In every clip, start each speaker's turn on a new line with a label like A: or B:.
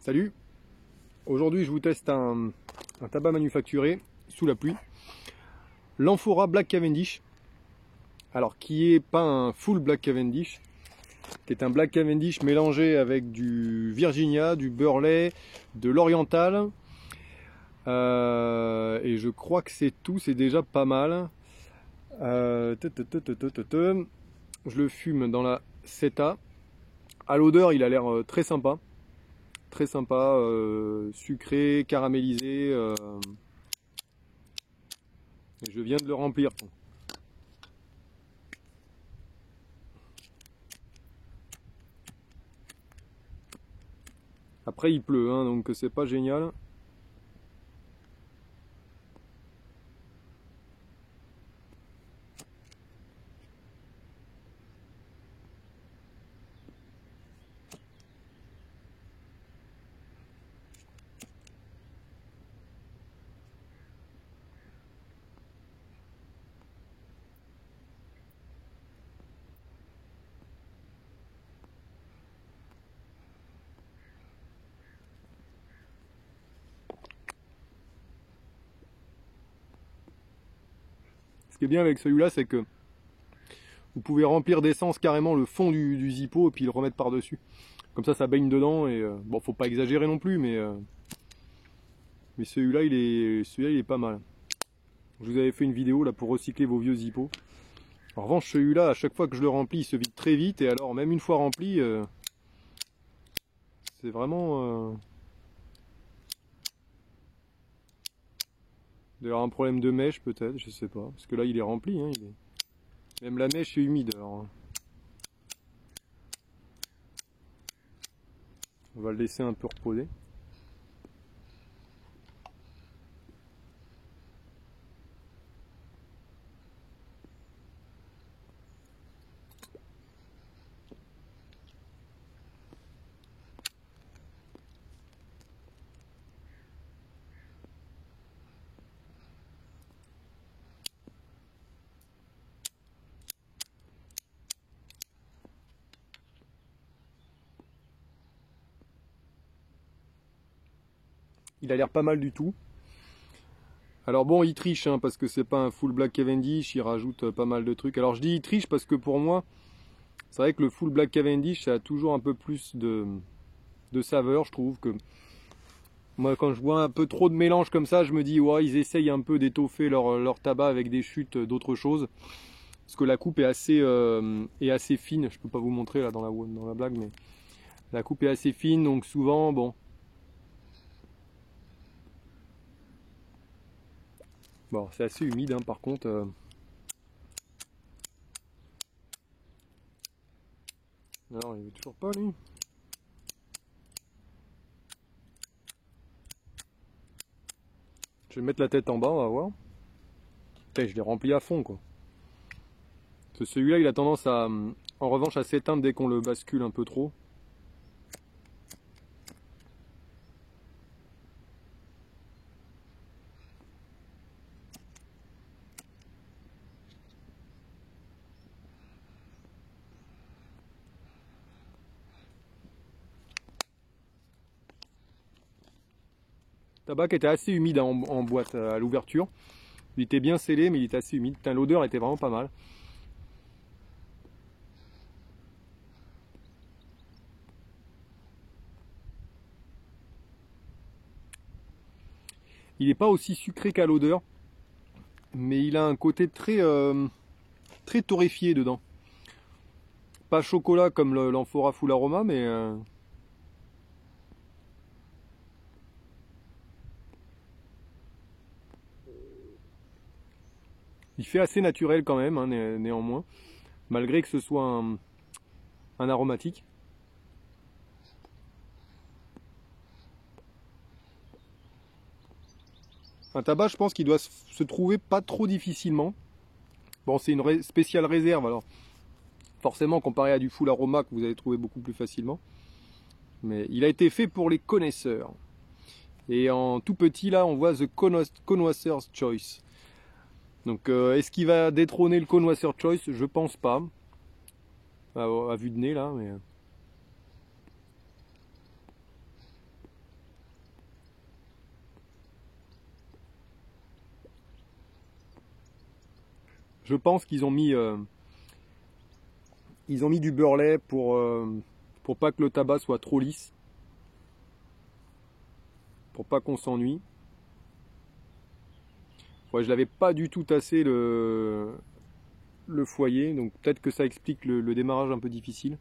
A: Salut, aujourd'hui je vous teste un tabac manufacturé sous la pluie, l'Amphora Black Cavendish, alors qui est pas un full Black Cavendish, qui est un Black Cavendish mélangé avec du Virginia, du Burley, de l'Oriental, et je crois que c'est tout, c'est déjà pas mal. Je le fume dans la Seta. À l'odeur il a l'air très sympa. Très sympa, sucré, caramélisé. Et je viens de le remplir. Après il pleut, hein, donc c'est pas génial. Ce qui est bien avec celui-là, c'est que vous pouvez remplir d'essence carrément le fond du Zippo et puis le remettre par-dessus. Comme ça baigne dedans et bon, faut pas exagérer non plus, mais celui-là il est pas mal. Je vous avais fait une vidéo là pour recycler vos vieux Zippo. En revanche, celui-là, à chaque fois que je le remplis, il se vide très vite et alors même une fois rempli, c'est vraiment d'ailleurs un problème de mèche peut-être, je sais pas, parce que là il est rempli, hein, même la mèche est humide. Alors on va le laisser un peu reposer. Il a l'air pas mal du tout. Alors bon, il triche, hein, parce que c'est pas un full Black Cavendish, il rajoute pas mal de trucs. Alors je dis il triche parce que pour moi, c'est vrai que le full Black Cavendish, ça a toujours un peu plus de saveur, je trouve que... Moi quand je vois un peu trop de mélange comme ça, je me dis ouais, ils essayent un peu d'étoffer leur tabac avec des chutes d'autres choses. Parce que la coupe est assez fine, je peux pas vous montrer là dans la blague, mais la coupe est assez fine, donc souvent, bon... Bon, c'est assez humide, hein, par contre. Alors, il veut toujours pas, lui. Je vais mettre la tête en bas, on va voir. Putain, je l'ai rempli à fond, quoi. Parce que celui-là, il a tendance à, en revanche, à s'éteindre dès qu'on le bascule un peu trop. Le tabac était assez humide en boîte à l'ouverture. Il était bien scellé, mais il était assez humide. L'odeur était vraiment pas mal. Il n'est pas aussi sucré qu'à l'odeur, mais il a un côté très, très torréfié dedans. Pas chocolat comme l'Amphora Full Aroma, mais... il fait assez naturel quand même, hein, néanmoins, malgré que ce soit un aromatique. Un tabac, je pense qu'il doit se trouver pas trop difficilement. Bon, c'est une spéciale réserve, alors forcément comparé à du full aroma que vous allez trouver beaucoup plus facilement. Mais il a été fait pour les connaisseurs. Et en tout petit, là, on voit The Connoisseur's Choice. Donc, est-ce qu'il va détrôner le Connoisseur's Choice? Je pense pas. À vue de nez, là, mais... Je pense qu'ils ont mis du beurre-lait pour pas que le tabac soit trop lisse, pour pas qu'on s'ennuie. Ouais, je l'avais pas du tout tassé le foyer, donc peut-être que ça explique le démarrage un peu difficile.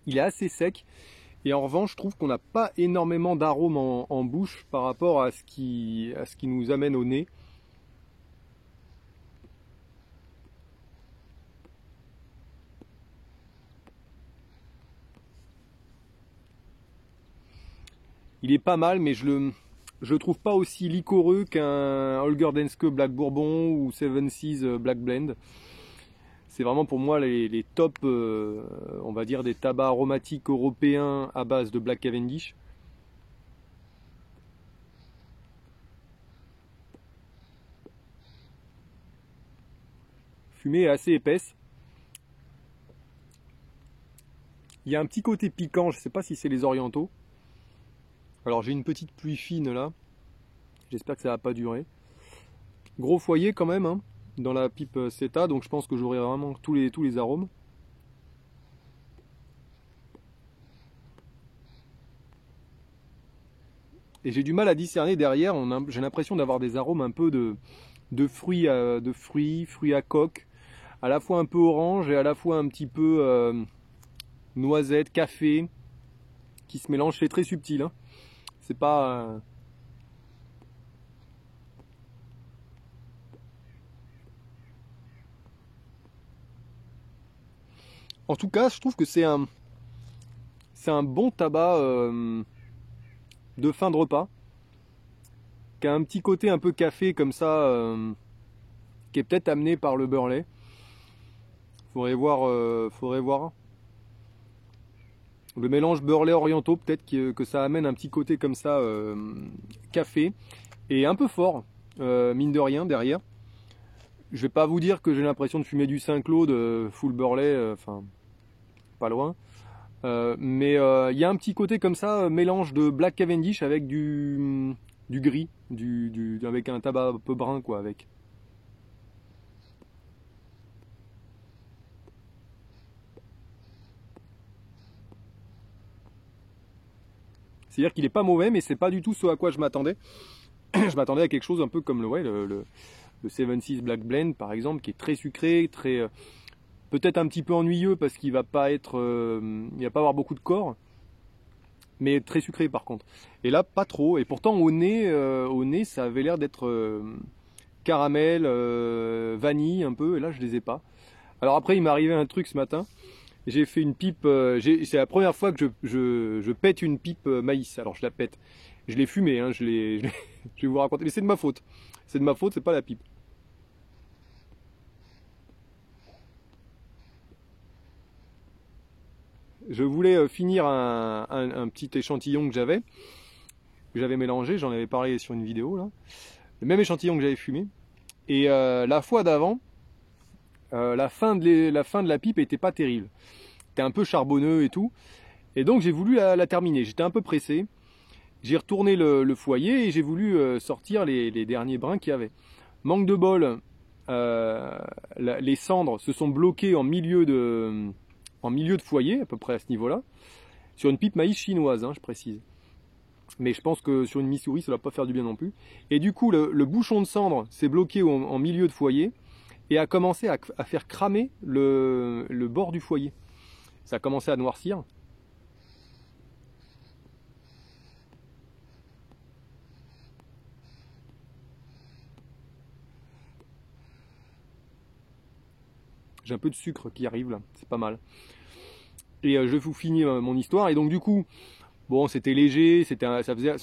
A: Il est assez sec et en revanche je trouve qu'on n'a pas énormément d'arômes en bouche par rapport à ce qui nous amène au nez. Il est pas mal, mais je le trouve pas aussi liquoreux qu'un Holger Danske Black Bourbon ou Seven Seas Black Blend. C'est vraiment pour moi les top, on va dire, des tabacs aromatiques européens à base de Black Cavendish. Fumée assez épaisse. Il y a un petit côté piquant, je ne sais pas si c'est les orientaux. Alors j'ai une petite pluie fine là, j'espère que ça va pas durer. Gros foyer quand même, hein, dans la pipe Ceta, donc je pense que j'aurai vraiment tous les arômes. Et j'ai du mal à discerner derrière, j'ai l'impression d'avoir des arômes un peu de fruits à coque, à la fois un peu orange et à la fois un petit peu noisette, café, qui se mélangent, c'est très subtil, hein. C'est pas... En tout cas, je trouve que c'est un bon tabac de fin de repas, qui a un petit côté un peu café comme ça, qui est peut-être amené par le beurre-lait. Faudrait voir. Le mélange beurre-lait orientaux, peut-être que ça amène un petit côté comme ça, café, et un peu fort, mine de rien, derrière. Je vais pas vous dire que j'ai l'impression de fumer du Saint-Claude full beurre-lait, enfin, pas loin. Mais il y a un petit côté comme ça, mélange de Black Cavendish avec du gris, avec un tabac un peu brun, quoi, avec. C'est-à-dire qu'il est pas mauvais, mais c'est pas du tout ce à quoi je m'attendais. Je m'attendais à quelque chose un peu comme le Seven Seas Black Blend, par exemple, qui est très sucré, très peut-être un petit peu ennuyeux parce qu'il va pas être, il va pas avoir beaucoup de corps, mais très sucré par contre. Et là, pas trop. Et pourtant au nez, ça avait l'air d'être caramel, vanille un peu. Et là, je les ai pas. Alors après, il m'est arrivé un truc ce matin. J'ai fait une pipe, c'est la première fois que je pète une pipe maïs. Alors je la pète. Je l'ai fumée, hein, je vais vous raconter. Mais c'est de ma faute. C'est de ma faute, c'est pas la pipe. Je voulais finir un petit échantillon que j'avais mélangé, j'en avais parlé sur une vidéo là. Le même échantillon que j'avais fumé. Et la fois d'avant, la fin de la pipe était pas terrible. C'était un peu charbonneux et tout. Et donc j'ai voulu la terminer. J'étais un peu pressé. J'ai retourné le foyer et j'ai voulu sortir les derniers brins qu'il y avait. Manque de bol, les cendres se sont bloquées en milieu de foyer, à peu près à ce niveau-là. Sur une pipe maïs chinoise, hein, je précise. Mais je pense que sur une mi-souris, ça ne va pas faire du bien non plus. Et du coup, le bouchon de cendre s'est bloqué en milieu de foyer et a commencé à faire cramer le bord du foyer. Ça a commencé à noircir. J'ai un peu de sucre qui arrive là, c'est pas mal. Et je vous finis mon histoire. Et donc du coup, bon, c'était léger,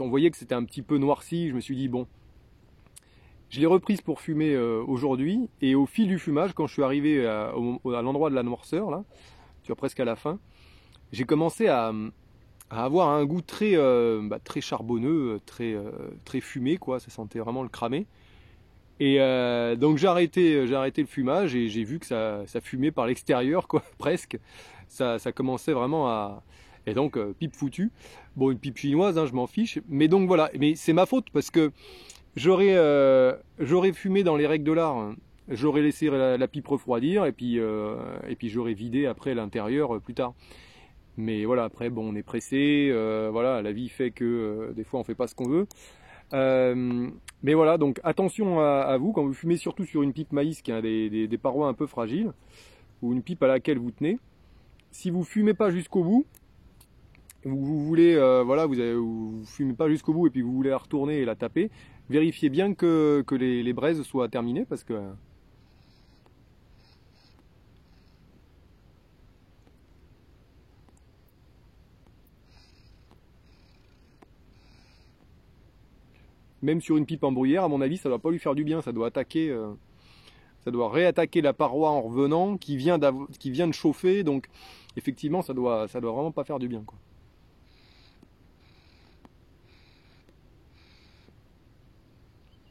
A: on voyait que c'était un petit peu noirci. Je me suis dit bon, je l'ai reprise pour fumer aujourd'hui. Et au fil du fumage, quand je suis arrivé à l'endroit de la noirceur là, tu vois, presque à la fin, j'ai commencé à avoir un goût très charbonneux, très fumé quoi. Ça sentait vraiment le cramé. Et donc j'ai arrêté le fumage et j'ai vu que ça fumait par l'extérieur quoi, presque. ça commençait vraiment à... Et donc, pipe foutue. Bon, une pipe chinoise, hein, je m'en fiche. Mais donc voilà, mais c'est ma faute parce que j'aurais fumé dans les règles de l'art, hein. J'aurais laissé la pipe refroidir et puis j'aurais vidé après l'intérieur plus tard. Mais voilà, après, bon, on est pressé, voilà, la vie fait que des fois on fait pas ce qu'on veut. Mais voilà, donc attention à vous quand vous fumez, surtout sur une pipe maïs qui a des parois un peu fragiles, ou une pipe à laquelle vous tenez. Si vous fumez pas jusqu'au bout, vous voulez, voilà, vous fumez pas jusqu'au bout et puis vous voulez la retourner et la taper, vérifiez bien que les braises soient terminées parce que même sur une pipe en bruyère, à mon avis, ça doit pas lui faire du bien, ça doit attaquer, ça doit réattaquer la paroi en revenant qui vient de chauffer, donc effectivement, ça doit vraiment pas faire du bien, quoi.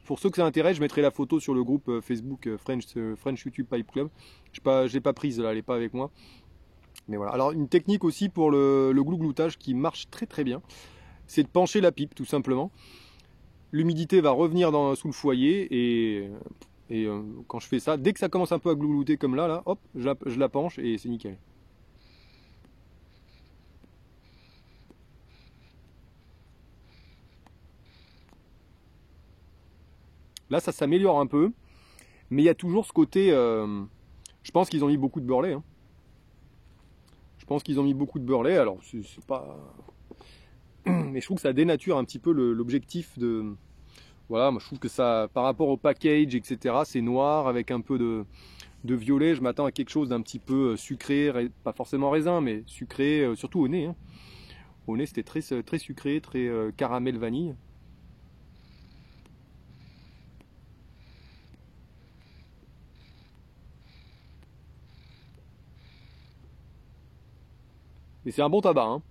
A: Pour ceux que ça intéresse, je mettrai la photo sur le groupe Facebook French YouTube Pipe Club. Je l'ai pas prise là, elle n'est pas avec moi. Mais voilà. Alors une technique aussi pour le glougloutage qui marche très très bien, c'est de pencher la pipe tout simplement. L'humidité va revenir sous le foyer et quand je fais ça, dès que ça commence un peu à glouglouter comme là, hop, je la penche et c'est nickel. Là, ça s'améliore un peu, mais il y a toujours ce côté. Je pense qu'ils ont mis beaucoup de beurre lait, hein. Je pense qu'ils ont mis beaucoup de beurre lait. Alors, c'est pas. Mais je trouve que ça dénature un petit peu l'objectif de. Voilà, moi je trouve que ça, par rapport au package, etc., c'est noir avec un peu de violet. Je m'attends à quelque chose d'un petit peu sucré, pas forcément raisin, mais sucré, surtout au nez, hein. Au nez, c'était très, très sucré, très caramel vanille. Et c'est un bon tabac, hein.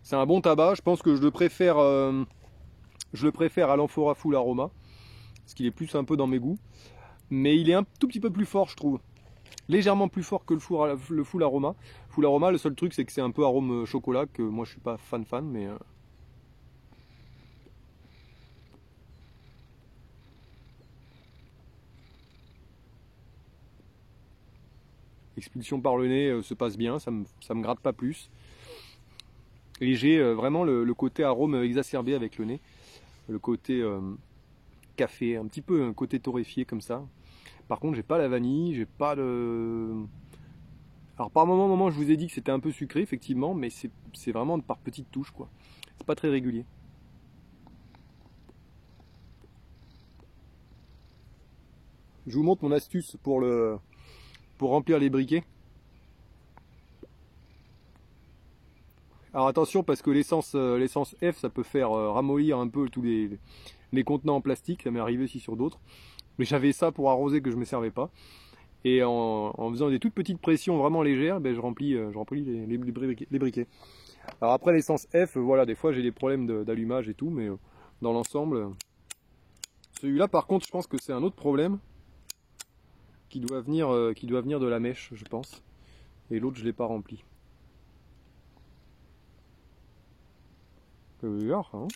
A: C'est un bon tabac. Je pense que je le préfère à l'Amphora Full Aroma, parce qu'il est plus un peu dans mes goûts. Mais il est un tout petit peu plus fort, je trouve. Légèrement plus fort que le Full Aroma. Full Aroma, le seul truc, c'est que c'est un peu arôme chocolat, que moi je suis pas fan, mais... Expulsion par le nez se passe bien, ça me gratte pas plus. Et j'ai vraiment le côté arôme exacerbé avec le nez. Le côté café, un petit peu un côté torréfié comme ça. Par contre, j'ai pas la vanille, j'ai pas de... Alors par moment, je vous ai dit que c'était un peu sucré, effectivement, mais c'est vraiment par petites touches, quoi. C'est pas très régulier. Je vous montre mon astuce pour remplir les briquets. Alors attention parce que l'essence F, ça peut faire ramollir un peu tous les contenants en plastique. Ça m'est arrivé aussi sur d'autres. Mais j'avais ça pour arroser que je ne me servais pas. Et en faisant des toutes petites pressions vraiment légères, ben, je remplis les briquets. Alors après l'essence F, voilà, des fois j'ai des problèmes d'allumage et tout, mais dans l'ensemble, celui-là par contre, je pense que c'est un autre problème qui doit venir de la mèche, je pense. Et l'autre, je ne l'ai pas rempli. Hein.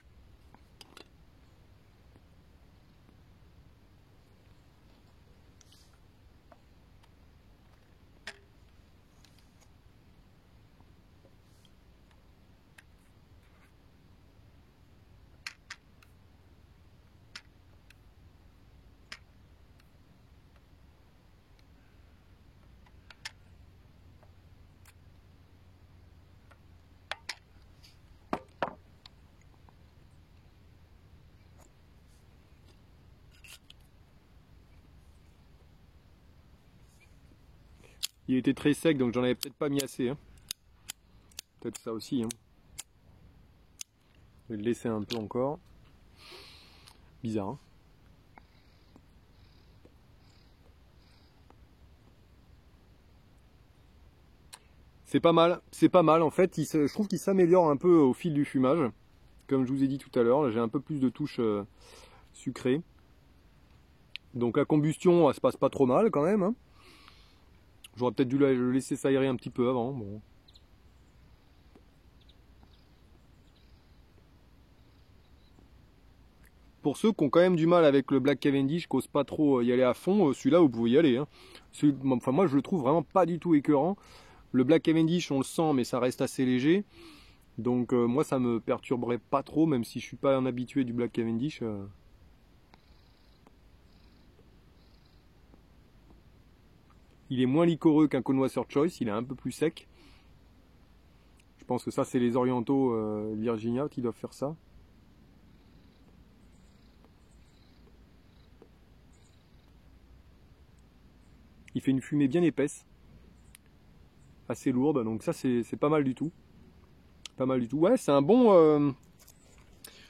A: Il était très sec, donc j'en avais peut-être pas mis assez, hein. Peut-être ça aussi, hein. Je vais le laisser un peu encore. Bizarre, hein. C'est pas mal en fait. Je trouve qu'il s'améliore un peu au fil du fumage. Comme je vous ai dit tout à l'heure, j'ai un peu plus de touches sucrées. Donc la combustion, elle se passe pas trop mal quand même, hein. J'aurais peut-être dû le laisser s'aérer un petit peu avant. Bon. pour ceux qui ont quand même du mal avec le Black Cavendish, qui n'osent pas trop y aller à fond, celui-là vous pouvez y aller. Hein. Enfin moi je le trouve vraiment pas du tout écœurant. Le Black Cavendish on le sent mais ça reste assez léger. Donc moi ça me perturberait pas trop, même si je suis pas un habitué du Black Cavendish. Il est moins liquoreux qu'un Connoisseur Choice, il est un peu plus sec. Je pense que ça c'est les orientaux Virginia qui doivent faire ça. Il fait une fumée bien épaisse, assez lourde, donc ça c'est pas mal du tout. Pas mal du tout. Ouais, c'est un bon...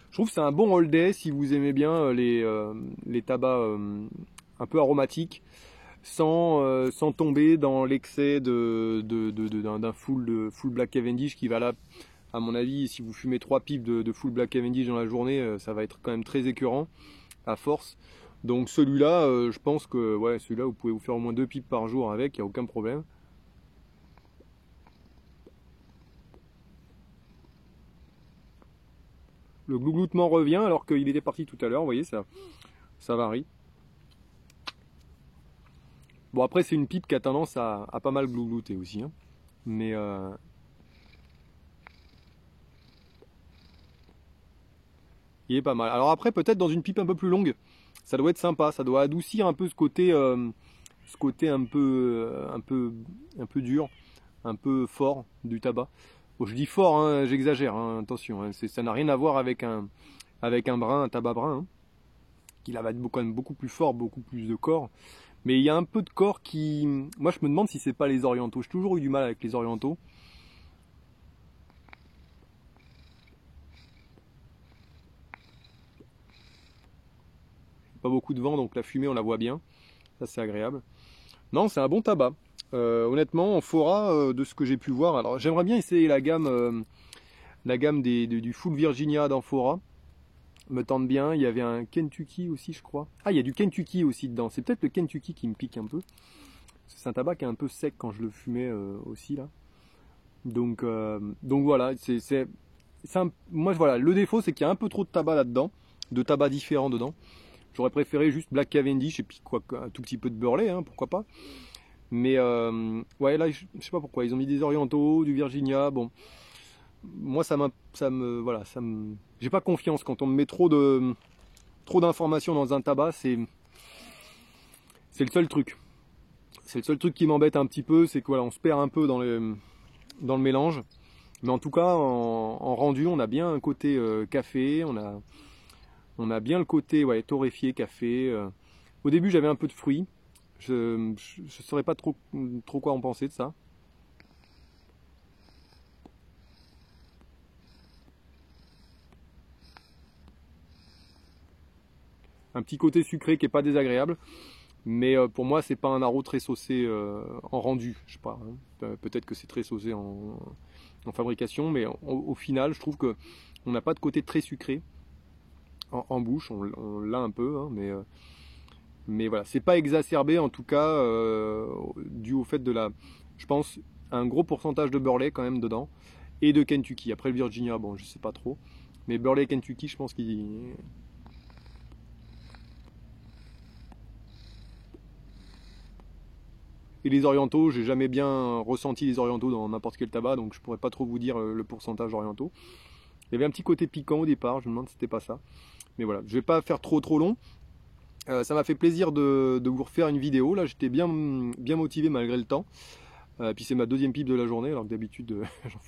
A: je trouve que c'est un bon all day si vous aimez bien les tabacs un peu aromatiques, sans tomber dans l'excès d'un full Black Cavendish qui va là, à mon avis, si vous fumez 3 pipes de full Black Cavendish dans la journée, ça va être quand même très écœurant à force. Donc celui-là, je pense que ouais, celui-là vous pouvez vous faire au moins 2 pipes par jour avec, il n'y a aucun problème. Le glougloutement revient alors qu'il était parti tout à l'heure, vous voyez, ça varie. Bon après c'est une pipe qui a tendance à pas mal glouglouter aussi, hein. Mais il est pas mal. Alors après peut-être dans une pipe un peu plus longue, ça doit être sympa, ça doit adoucir un peu ce côté un peu dur, un peu fort du tabac. Bon, je dis fort, hein, j'exagère, hein, attention, hein, ça n'a rien à voir avec un brun, un tabac brun, hein, qui là va être quand même beaucoup plus fort, beaucoup plus de corps. Mais il y a un peu de corps qui... Moi je me demande si c'est pas les orientaux, j'ai toujours eu du mal avec les orientaux. Pas beaucoup de vent, donc la fumée on la voit bien, ça c'est agréable. Non, c'est un bon tabac. Honnêtement, en Fora, de ce que j'ai pu voir, alors j'aimerais bien essayer la gamme du Full Virginia d'Amphora. Me tente bien. Il y avait un Kentucky aussi, je crois. Ah, il y a du Kentucky aussi dedans. C'est peut-être le Kentucky qui me pique un peu. C'est un tabac qui est un peu sec quand je le fumais aussi là. Donc voilà. Moi voilà. Le défaut, c'est qu'il y a un peu trop de tabac là-dedans, de tabac différents dedans. J'aurais préféré juste Black Cavendish et puis quoi, un tout petit peu de Burley, hein, pourquoi pas. Mais ouais, là, je sais pas pourquoi. Ils ont mis des orientaux, du Virginia. Bon, moi, voilà, j'ai pas confiance quand on me met trop d'informations dans un tabac. C'est le seul truc. C'est le seul truc qui m'embête un petit peu, c'est que voilà, on se perd un peu dans le mélange. Mais en tout cas, en rendu, on a bien un côté café, on a bien le côté ouais, torréfié café. Au début, j'avais un peu de fruits. Je ne saurais pas trop quoi en penser de ça. Un petit côté sucré qui est pas désagréable, mais pour moi c'est pas un arôme très saucé en rendu, je sais pas, hein. Peut-être que c'est très saucé en fabrication, mais au final je trouve que on n'a pas de côté très sucré en bouche, on l'a un peu, hein, mais voilà, c'est pas exacerbé en tout cas dû au fait je pense un gros pourcentage de Burley quand même dedans et de Kentucky. Après le Virginia, bon je sais pas trop, mais Burley et Kentucky, je pense qu'il... Et les orientaux, j'ai jamais bien ressenti les orientaux dans n'importe quel tabac, donc je pourrais pas trop vous dire le pourcentage orientaux. Il y avait un petit côté piquant au départ, je me demande si c'était pas ça. Mais voilà, je vais pas faire trop long. Ça m'a fait plaisir de vous refaire une vidéo. Là, j'étais bien motivé malgré le temps. Puis c'est ma deuxième pipe de la journée, alors que d'habitude j'en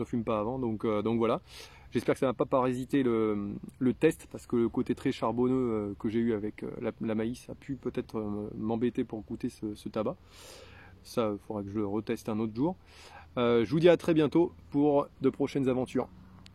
A: fume pas avant. Donc voilà. J'espère que ça ne va pas parasiter le test, parce que le côté très charbonneux que j'ai eu avec la maïs a pu peut-être m'embêter pour goûter ce tabac. Ça, il faudra que je le reteste un autre jour. Je vous dis à très bientôt pour de prochaines aventures.